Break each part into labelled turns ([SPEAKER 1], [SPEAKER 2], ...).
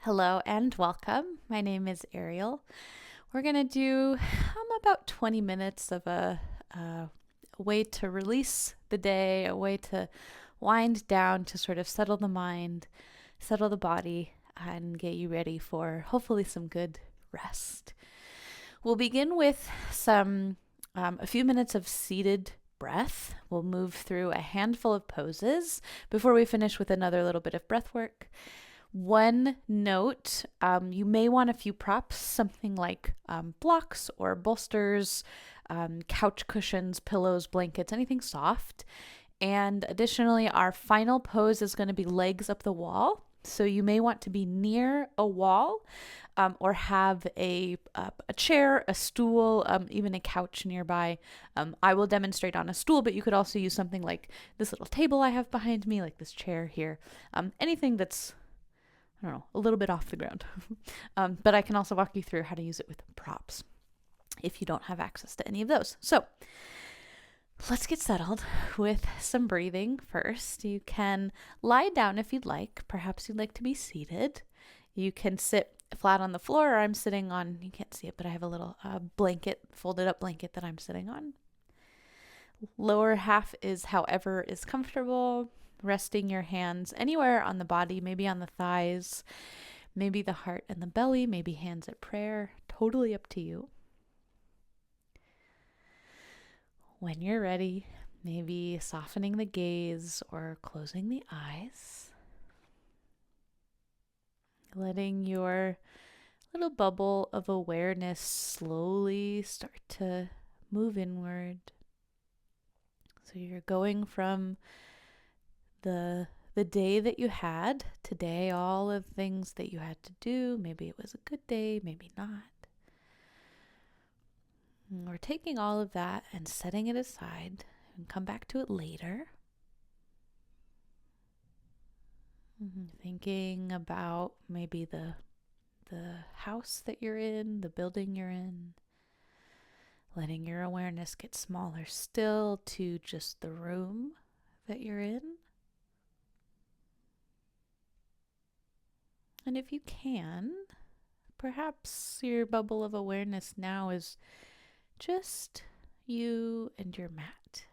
[SPEAKER 1] Hello and welcome. My name is Ariel. We're going to do about 20 minutes of a way to release the day, a way to wind down to sort of settle the mind, settle the body, and get you ready for hopefully some good rest. We'll begin with a few minutes of seated breath. We'll move through a handful of poses before we finish with another little bit of breath work. One note, you may want a few props, something like blocks or bolsters, couch cushions, pillows, blankets, anything soft. And additionally, our final pose is going to be legs up the wall. So you may want to be near a wall or have a chair, a stool, even a couch nearby. I will demonstrate on a stool, but you could also use something like this little table I have behind me, like this chair here. Anything that's I don't know, a little bit off the ground. But I can also walk you through how to use it with props if you don't have access to any of those. So let's get settled with some breathing first. You can lie down if you'd like. Perhaps you'd like to be seated. You can sit flat on the floor, or I'm sitting on, you can't see it, but I have a little blanket, folded up blanket that I'm sitting on. Lower half is however is comfortable. Resting your hands anywhere on the body, maybe on the thighs, maybe the heart and the belly, maybe hands at prayer. Totally up to you. When you're ready, maybe softening the gaze or closing the eyes. Letting your little bubble of awareness slowly start to move inward. So you're going from the day that you had today, all of the things that you had to do. Maybe it was a good day, maybe not. We're taking all of that and setting it aside and come back to it later. Thinking about maybe the house that you're in, the building you're in. Letting your awareness get smaller still to just the room that you're in. And if you can, perhaps your bubble of awareness now is just you and your mat.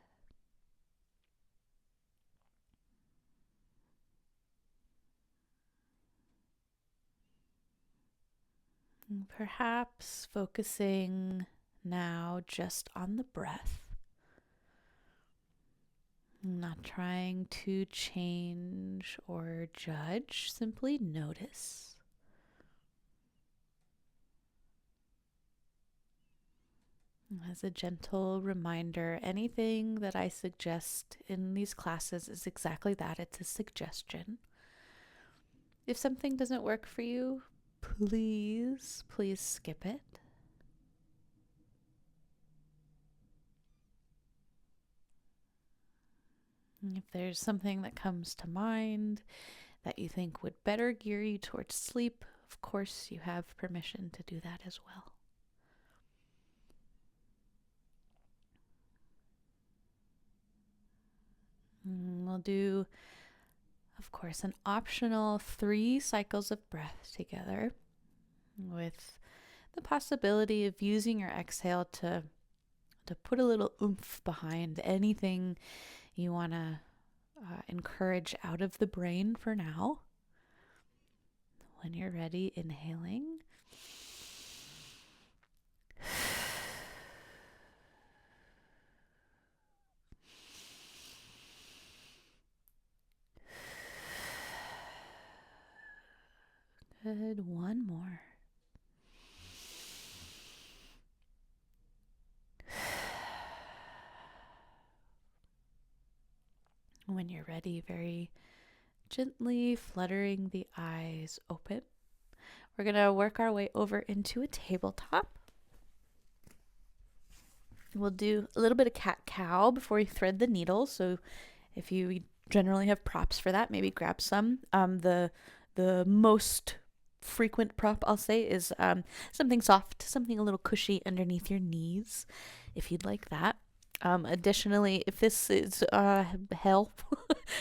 [SPEAKER 1] And perhaps focusing now just on the breath. Not trying to change or judge, simply notice. As a gentle reminder, anything that I suggest in these classes is exactly that. It's a suggestion. If something doesn't work for you, please skip it. If there's something that comes to mind that you think would better gear you towards sleep, of course you have permission to do that as well. We'll do, of course, an optional 3 cycles of breath together with the possibility of using your exhale to put a little oomph behind anything you want to encourage out of the brain for now. When you're ready, inhaling. Good. One more. When you're ready, very gently fluttering the eyes open. We're going to work our way over into a tabletop. We'll do a little bit of cat-cow before we thread the needle. So if you generally have props for that, maybe grab some. The most frequent prop, I'll say, is something soft, something a little cushy underneath your knees, if you'd like that. Additionally, if this is hell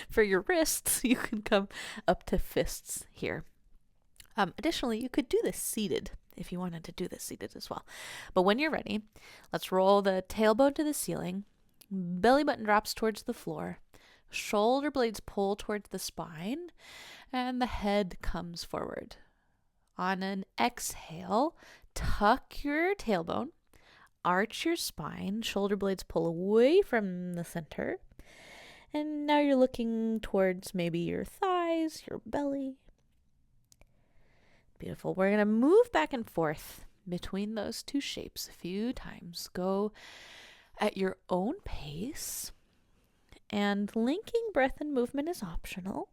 [SPEAKER 1] for your wrists, you can come up to fists here. Additionally, you could do this seated if you wanted to do this seated as well. But when you're ready, let's roll the tailbone to the ceiling, belly button drops towards the floor, shoulder blades pull towards the spine, and the head comes forward. On an exhale, tuck your tailbone, arch your spine, shoulder blades pull away from the center, and now you're looking towards maybe your thighs, your belly. Beautiful. We're going to move back and forth between those two shapes a few times. Go at your own pace, and linking breath and movement is optional.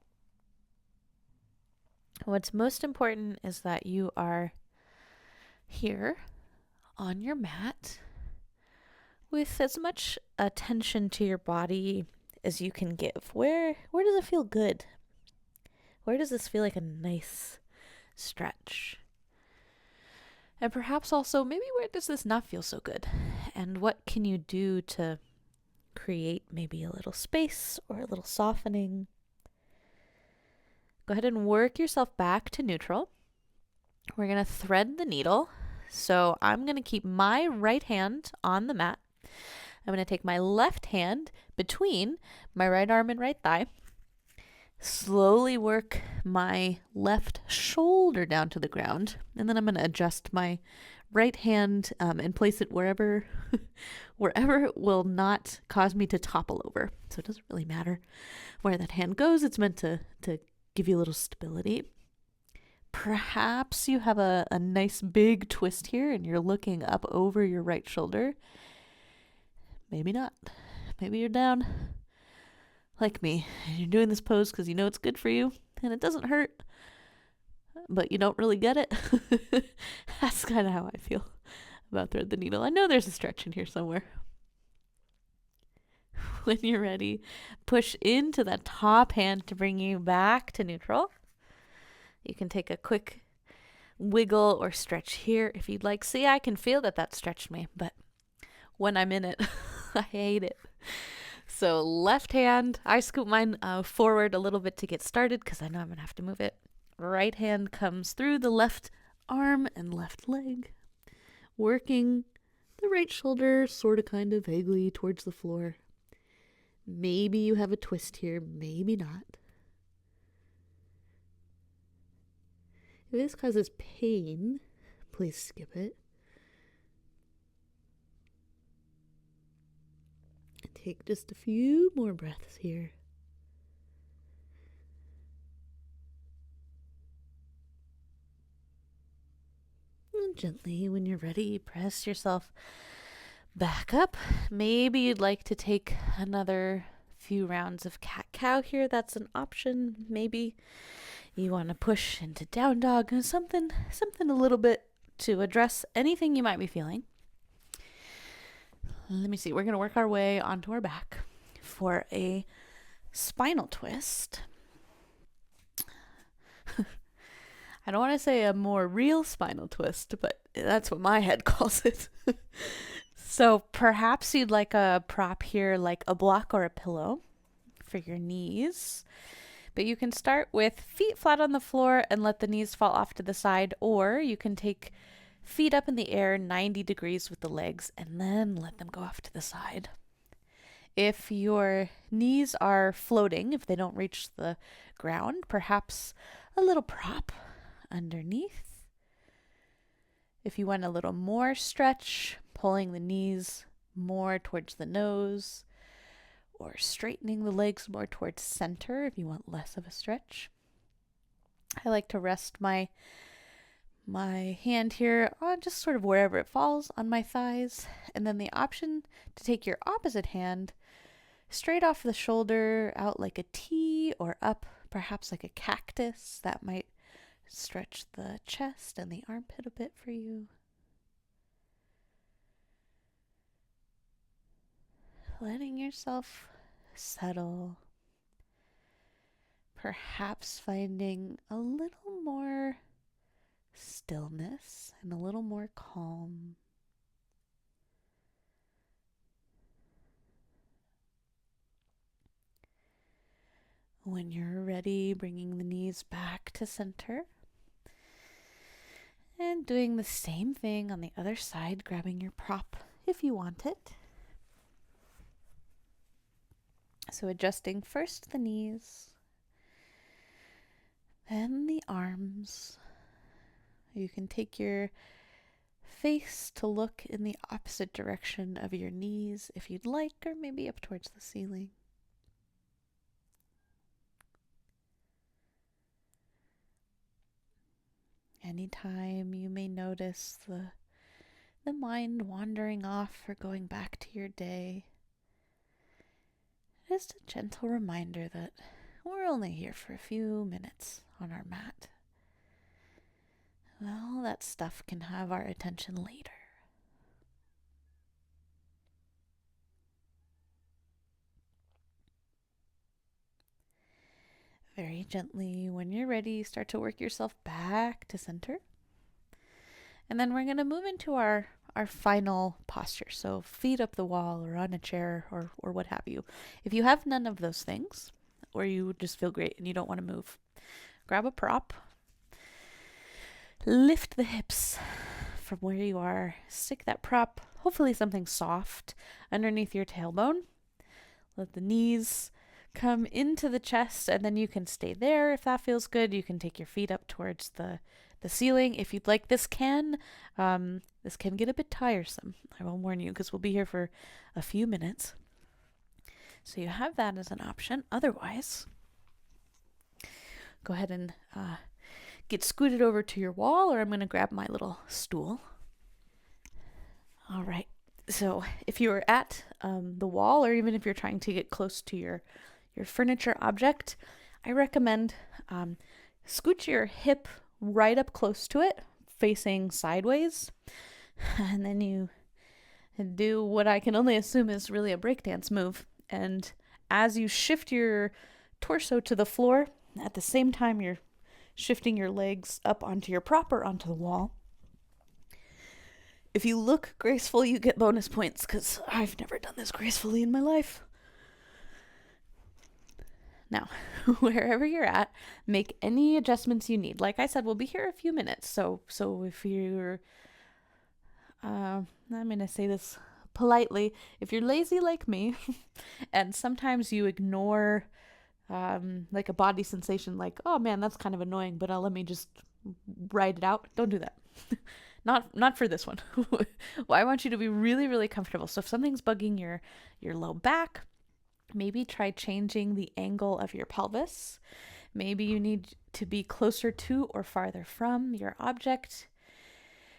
[SPEAKER 1] What's most important is that you are here on your mat with as much attention to your body as you can give. Where does it feel good? Where does this feel like a nice stretch? And perhaps also, maybe where does this not feel so good? And what can you do to create maybe a little space or a little softening? Go ahead and work yourself back to neutral. We're going to thread the needle. So I'm going to keep my right hand on the mat. I'm going to take my left hand between my right arm and right thigh. Slowly work my left shoulder down to the ground. And then I'm going to adjust my right hand and place it wherever it will not cause me to topple over. So it doesn't really matter where that hand goes. It's meant to give you a little stability. Perhaps you have a nice big twist here and you're looking up over your right shoulder. Maybe not. Maybe you're down like me. You're doing this pose because you know it's good for you and it doesn't hurt, but you don't really get it. That's kind of how I feel about thread the needle. I know there's a stretch in here somewhere. When you're ready, push into that top hand to bring you back to neutral. You can take a quick wiggle or stretch here if you'd like. See, I can feel that stretched me, but when I'm in it, I hate it. So left hand, I scoop mine forward a little bit to get started because I know I'm going to have to move it. Right hand comes through the left arm and left leg, working the right shoulder sort of kind of vaguely towards the floor. Maybe you have a twist here, maybe not. If this causes pain, please skip it. Take just a few more breaths here. And gently, when you're ready, press yourself back up. Maybe you'd like to take another few rounds of cat-cow here. That's an option. Maybe you want to push into down dog, something a little bit to address anything you might be feeling. Let me see. We're going to work our way onto our back for a spinal twist. I don't want to say a more real spinal twist, but that's what my head calls it. So perhaps you'd like a prop here, like a block or a pillow for your knees. But you can start with feet flat on the floor and let the knees fall off to the side, or you can take feet up in the air 90 degrees with the legs and then let them go off to the side. If your knees are floating, if they don't reach the ground, perhaps a little prop underneath. If you want a little more stretch, pulling the knees more towards the nose, or straightening the legs more towards center if you want less of a stretch. I like to rest my hand here on just sort of wherever it falls on my thighs, and then the option to take your opposite hand straight off the shoulder out like a T, or up perhaps like a cactus. That might stretch the chest and the armpit a bit for you. Letting yourself settle. Perhaps finding a little more stillness and a little more calm. When you're ready, bringing the knees back to center. And doing the same thing on the other side, grabbing your prop if you want it. So adjusting first the knees, then the arms. You can take your face to look in the opposite direction of your knees if you'd like, or maybe up towards the ceiling. Anytime you may notice the mind wandering off or going back to your day, just a gentle reminder that we're only here for a few minutes on our mat. Well, that stuff can have our attention later. Very gently, when you're ready, start to work yourself back to center. And then we're going to move into our final posture. So feet up the wall or on a chair or what have you. If you have none of those things, or you just feel great and you don't want to move, grab a prop, lift the hips from where you are, stick that prop, hopefully something soft, underneath your tailbone. Let the knees come into the chest, and then you can stay there if that feels good. You can take your feet up towards the ceiling if you'd like. This can get a bit tiresome, I will warn you, because we'll be here for a few minutes. So you have that as an option. Otherwise, go ahead and get scooted over to your wall, or I'm going to grab my little stool. All right. So if you're at the wall, or even if you're trying to get close to your furniture object, I recommend scooch your hip right up close to it, facing sideways, and then you do what I can only assume is really a breakdance move. And as you shift your torso to the floor, at the same time you're shifting your legs up onto your prop or onto the wall. If you look graceful, you get bonus points, because I've never done this gracefully in my life. Now, wherever you're at, make any adjustments you need. Like I said, we'll be here a few minutes. So if you're, I'm going to say this politely, if you're lazy like me, and sometimes you ignore like a body sensation, like, oh man, that's kind of annoying, but let me just write it out. Don't do that. Not for this one. Well, I want you to be really, really comfortable. So if something's bugging your low back, maybe try changing the angle of your pelvis. Maybe you need to be closer to or farther from your object.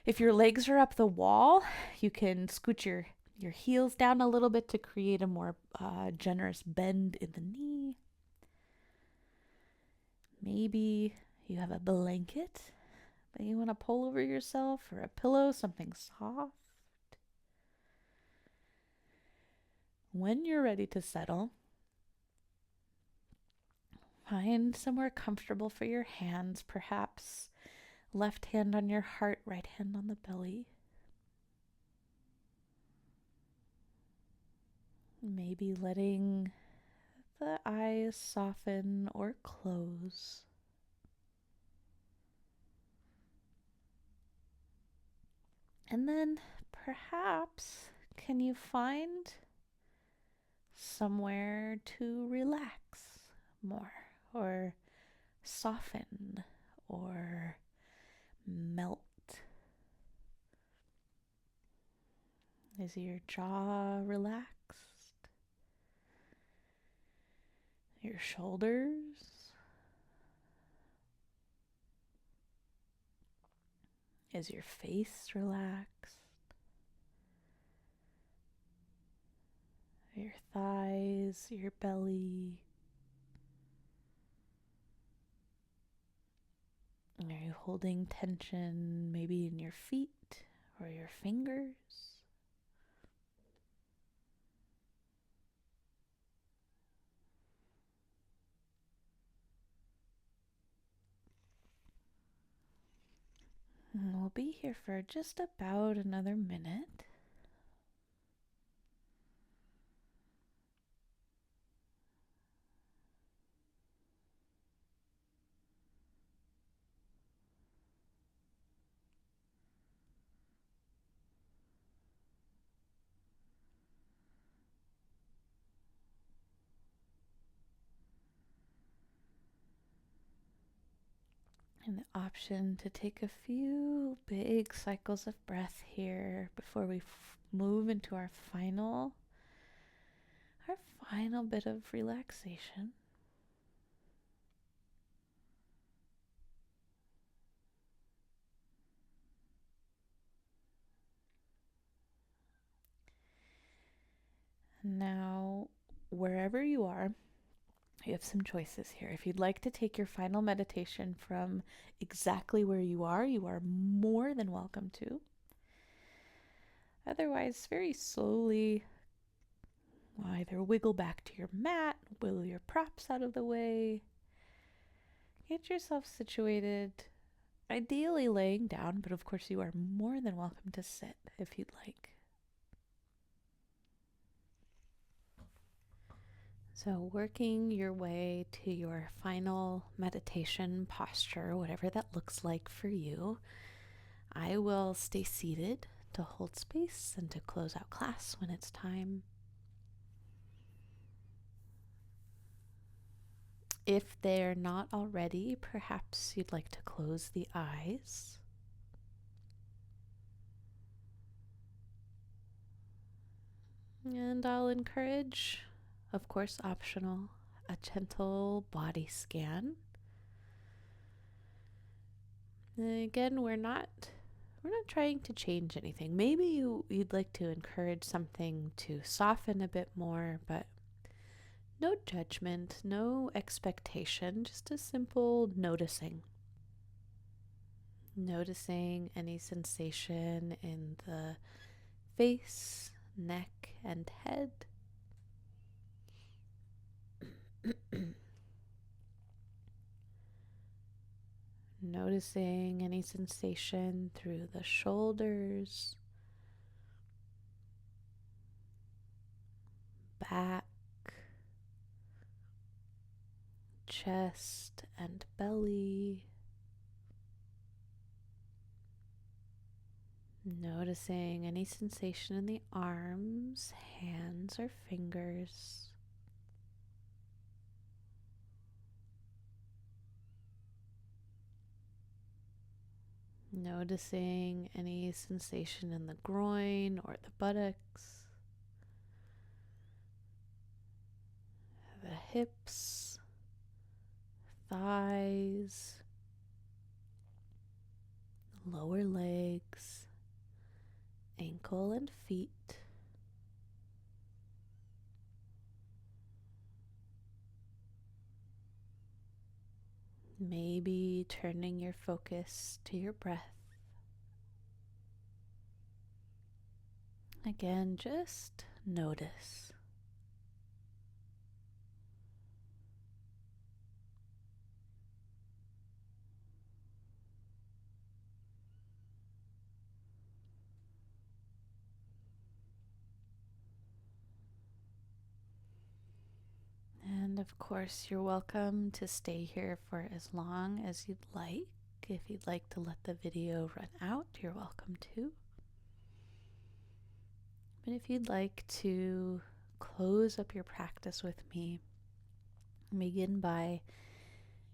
[SPEAKER 1] If your legs are up the wall, you can scoot your heels down a little bit to create a more generous bend in the knee. Maybe you have a blanket that you want to pull over yourself, or a pillow, something soft. When you're ready to settle, find somewhere comfortable for your hands, perhaps left hand on your heart, right hand on the belly. Maybe letting the eyes soften or close. And then perhaps, can you find somewhere to relax more, or soften, or melt? Is your jaw relaxed? Your shoulders? Is your face relaxed? Your thighs, your belly? Are you holding tension maybe in your feet or your fingers? And we'll be here for just about another minute. An option to take a few big cycles of breath here before we move into our final bit of relaxation. Now, wherever you are, you have some choices here. If you'd like to take your final meditation from exactly where you are more than welcome to. Otherwise, very slowly, either wiggle back to your mat, wiggle your props out of the way, get yourself situated, ideally laying down, but of course you are more than welcome to sit if you'd like. So, working your way to your final meditation posture, whatever that looks like for you, I will stay seated to hold space and to close out class when it's time. If they're not already, perhaps you'd like to close the eyes. And I'll encourage, of course optional, a gentle body scan. And again, we're not trying to change anything. Maybe you'd like to encourage something to soften a bit more, but no judgment, no expectation, just a simple noticing. Noticing any sensation in the face, neck, and head. Noticing any sensation through the shoulders, back, chest, and belly. Noticing any sensation in the arms, hands, or fingers. Noticing any sensation in the groin or the buttocks, the hips, thighs, lower legs, ankle and feet. Maybe turning your focus to your breath. Again, just notice. And of course, you're welcome to stay here for as long as you'd like. If you'd like to let the video run out, you're welcome to. But if you'd like to close up your practice with me, begin by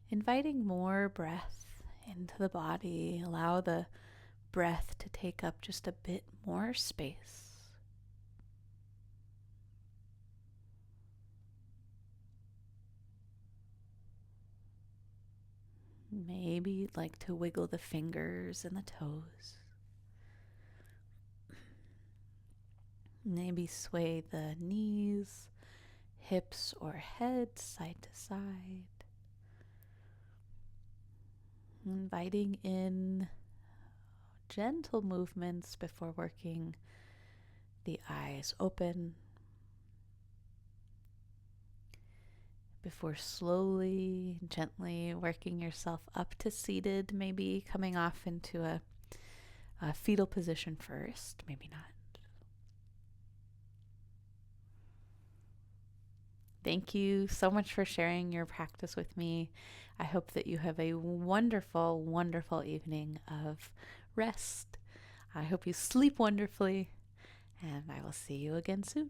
[SPEAKER 1] inviting more breath into the body. Allow the breath to take up just a bit more space. Maybe you'd like to wiggle the fingers and the toes. Maybe sway the knees, hips, or head side to side. Inviting in gentle movements before working the eyes open. Before slowly, gently working yourself up to seated, maybe coming off into a fetal position first, maybe not. Thank you so much for sharing your practice with me. I hope that you have a wonderful, wonderful evening of rest. I hope you sleep wonderfully, and I will see you again soon.